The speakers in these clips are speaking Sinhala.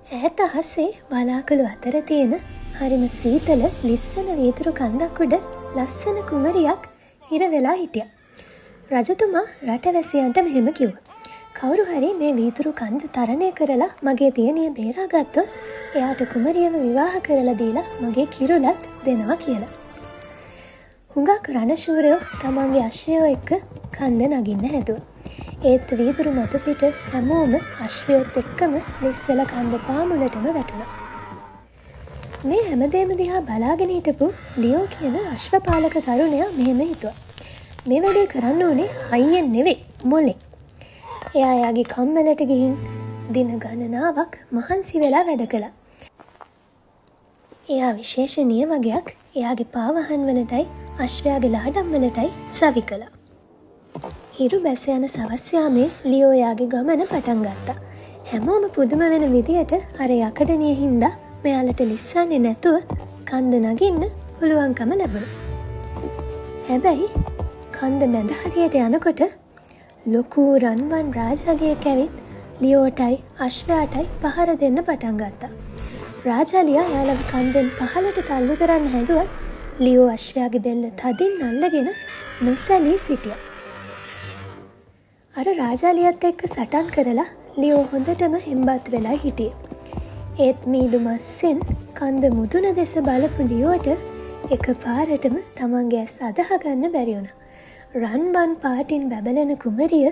ඈත අහසේ වලාකුළු අතර තියෙන හරිම සීතල ලිස්සන වීදුරු කන්දක් උඩ ලස්සන කුමරියක් හිර වෙලා හිටියා. රජතුමා රටවැසියන්ට මෙහෙම කිව්වා. කවුරු හරි මේ වීදුරු කන්ද තරණය කරලා මගේ දියණිය බේරා ගත්තොත් එයාට කුමරියව විවාහ කරලා දීලා මගේ කිරුලත් දෙනවා කියලා. හුඟක් රණශූරයෝ තමන්ගේ අශ්වයෝ එක්ක කන්ද නගින්න හැදුවා. ඒත් වීදුරු මතු පිට හැමෝම අශ්වයොත් එක්කම ලිස්සල කන්ද පාමුලටම වැටුණා. මේ හැමදේම දිහා බලාගෙන හිටපු ලියෝ කියන අශ්වපාලක තරුණයා මෙහෙම හිතුවා. මේ වැඩේ කරන්න ඕනේ හයියෙන් නෙවෙයි මොලේ. එයා එයාගේ කම්මලට ගිහින් දින ගණනාවක් මහන්සි වෙලා වැඩ කළා. එයා විශේෂණීය වගයක් එයාගේ පාවහන් වලටයි අශ්වයාගේ ලාඩම් වලටයි සවි කළා. හිරු බැස යන සවස් යාමේ ලියෝ එයාගේ ගමන පටන් ගත්තා. හැමෝම පුදුම වෙන විදියට අර යකඩනිය හින්දා මෙයාලට ලිස්සන්නේ නැතුව කන්ද නගින්න පුළුවන්කම ලැබුණා. හැබැයි කන්ද මැද හරියට යනකොට ලොකු රන්වන් රාජාලියෙක් ඇවිත් ලියෝටයි අශ්වයාටයි පහර දෙන්න පටන් ගත්තා. රාජාලියා එයාලව කන්දෙන් පහළට තල්ලු කරන්න හැදුවත් ලියෝ අශ්වයාගේ බෙල්ල තදින් අල්ලගෙන නොසැලී සිටියා. අර රාජාලියත් එක්ක සටන් කරලා ලියෝ හොඳටම හෙම්බත් වෙලා හිටියේ. ඒත් මීදු මස්සෙන් කන්ද මුදුන දෙස බලපු ලියෝට එක පාරටම තමන්ගේ ඇස් අදහගන්න බැරි වුණා. රන්වන් පාටින් බැබලෙන කුමරිය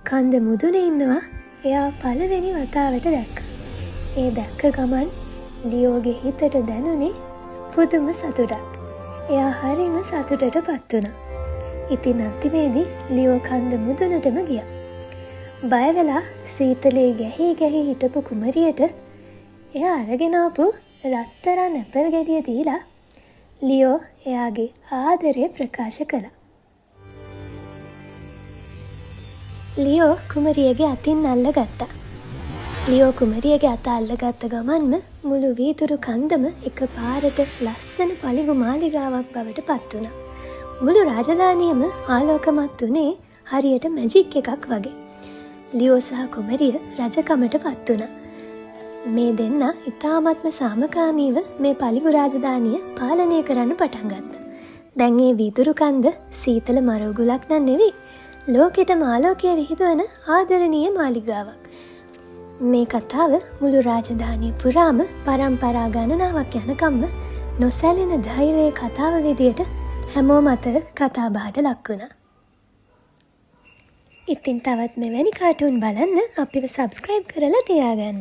කන්ද මුදුනේ ඉන්නවා එයා පළවෙනි වතාවට දැක්කා. ඒ දැක්ක ගමන් ලියෝගේ හිතට දැනුනේ පුදුම සතුටක්. එයා හරිම සතුටට පත් වුණා. ඉතින් අන්තිමේදී ලියෝ කන්ද මුදුනටම ගියා. බය වෙලා සීතලේ ගැහි හිටපු කුමරියට එයා අරගෙන ආපු රත්තරන් ඇපල් ගෙඩිය දීලා ලියෝ එයාගේ ආදරය ප්‍රකාශ කළා. ලියෝ කුමරියගේ අතින් අල්ලගත්තා. ලියෝ කුමරියගේ අත අල්ලගත්ත ගමන්ම මුළු වීදුරු කන්දම එක පාරට ලස්සන පලිගු මාලිගාවක් බවට පත් වුණා. මුළු රාජධානියම ආලෝකමත් වුණේ හරියට මැජික් එකක් වගේ. ලියෝ සහ කුමරිය රජකමට පත් වුණා. මේ දෙන්න ඉතාමත්ම සාමකාමීව මේ පලිගු රාජධානිය පාලනය කරන්න පටන් ගත්තා. දැන් මේ වීදුරු කන්ද සීතල මරවුගුලක් නම් නෙවෙයි. ලෝකෙටම ආලෝකය විහිදුවන ආදරණීය මාලිගාවක්. මේ කතාව මුළු රාජධානිය පුරාම පරම්පරා ගණනාවක් යනකම්ම නොසැලෙන ධෛර්යයේ කතාව විදියට හැමෝම අතර කතා බහට ලක් වුණා. ඉතින් තවත් මෙවැනි කාටුන් බලන්න අපිව සබ්ස්ක්‍රයිබ් කරලා තියාගන්න.